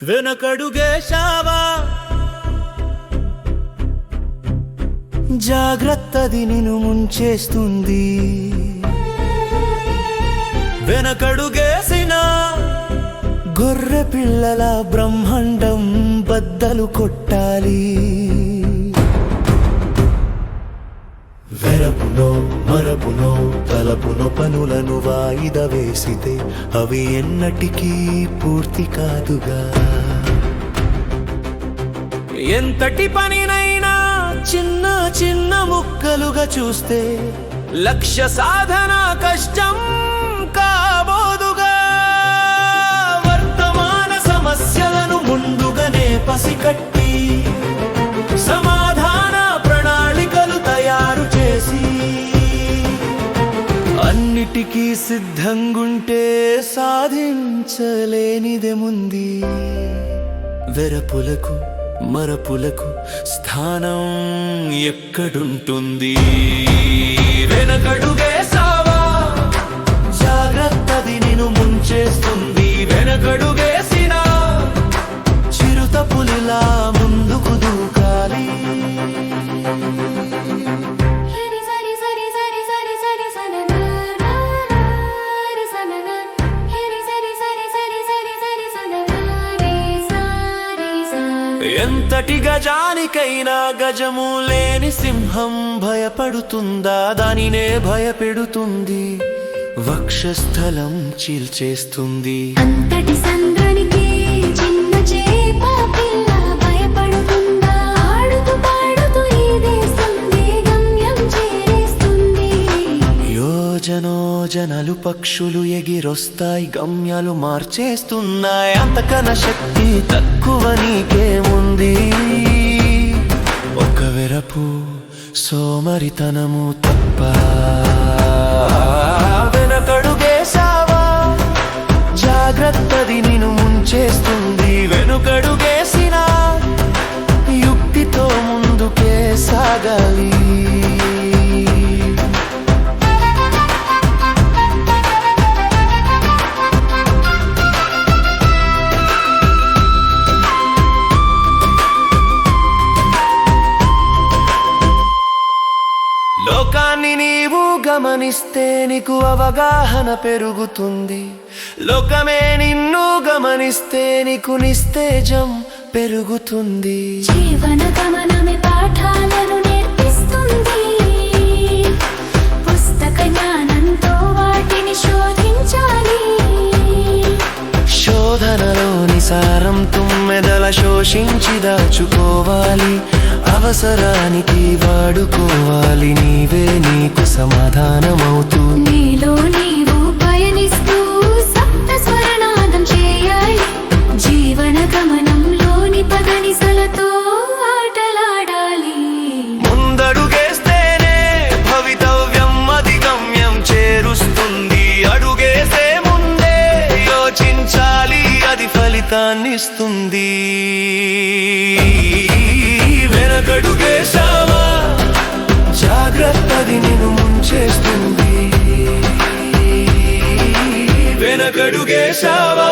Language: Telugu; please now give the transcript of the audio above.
వెనకడుగేశావా జాగ్రత్తది నిన్ను ముంచేస్తుంది. వెనకడుగేసిన గొర్రె పిల్లల బ్రహ్మాండం బద్దలు కొట్టాలి. వెరపునో మరపునో తలపునో పనులను వాయిదా వేసితే అవి ఎన్నటికీ పూర్తి కాదుగా. ఎంతటి పనినైనా చిన్న చిన్న ముక్కలుగా చూస్తే లక్ష్య సాధన కష్టం కాబోదుగా. వర్తమాన సమస్యలను ముందుగానే పసికట్టి సమాధాన ప్రణాళికలు తయారు చేసి అన్నిటికీ సిద్ధంగుంటే సాధించలేనిదేముంది. వెరపులకు మరపులకు స్థానం ఎక్కడుంటుంది. వెనకడుగేసావా జాగ్రత్తది నిన్ను ముంచేస్తుంది. వెనకడుగేసిన చిరుత పులిలా ముందుకు దూకాలి. ఎంతటి గజానికైనా గజము లేని సింహం భయపడుతుందా? దానినే భయపెడుతుంది, వక్షస్థలం చీల్చేస్తుంది. అంతటి సంద్రానికి చిన్న చేప పిల్ల భయపడుతుందా? ఆడుతూ పాడుతూ ఈ దేశం గమ్యం చేరేస్తుంది. యోజనోజనలు పక్షులు ఎగిరొస్తాయి, గమ్యాలు మార్చేస్తున్నాయి. అంతకన్నా శక్తి తక్కువ నీకేముంది? ఒక వెరపు సోమరితనము తప్ప. వెనకడుగేసావా జాగ్రత్తది నిన్ను ముంచేస్తుంది. వెనుకడుగేసిన యుక్తితో ముందుకే సాగాలి. లోకాన్ని నీవు గమనిస్తే నీకు అవగాహన పెరుగుతుంది. లోకమే నిన్ను గమనిస్తే నీకు నిస్తేజం పెరుగుతుంది. జీవన గమనమే పాఠాలను నేర్పిస్తుంది. పుస్తక జ్ఞానంతో వాటిని శోధించాలి. శోధనలోని సారం తుమ్మెదల శోషించి దాచుకోవాలి. అవసరానికి వాడుకోవాలి. నీవే నీకు సమాధానమవుతూ నీలో నీవు పయనిస్తూ సప్త స్వరనాదం చేయాలి. జీవన గమనంలోని పదనిసలతో ఆటలాడాలి. ముందడుగేస్తేనే భవితవ్యం అది గమ్యం చేరుస్తుంది. అడుగేసే ముందే యోచించాలి, అది ఫలితాన్నిస్తుంది. వెనకడుగేసావా జాగ్రత్తది నిన్ను ముంచేస్తుంది. వెనకడుగేసావా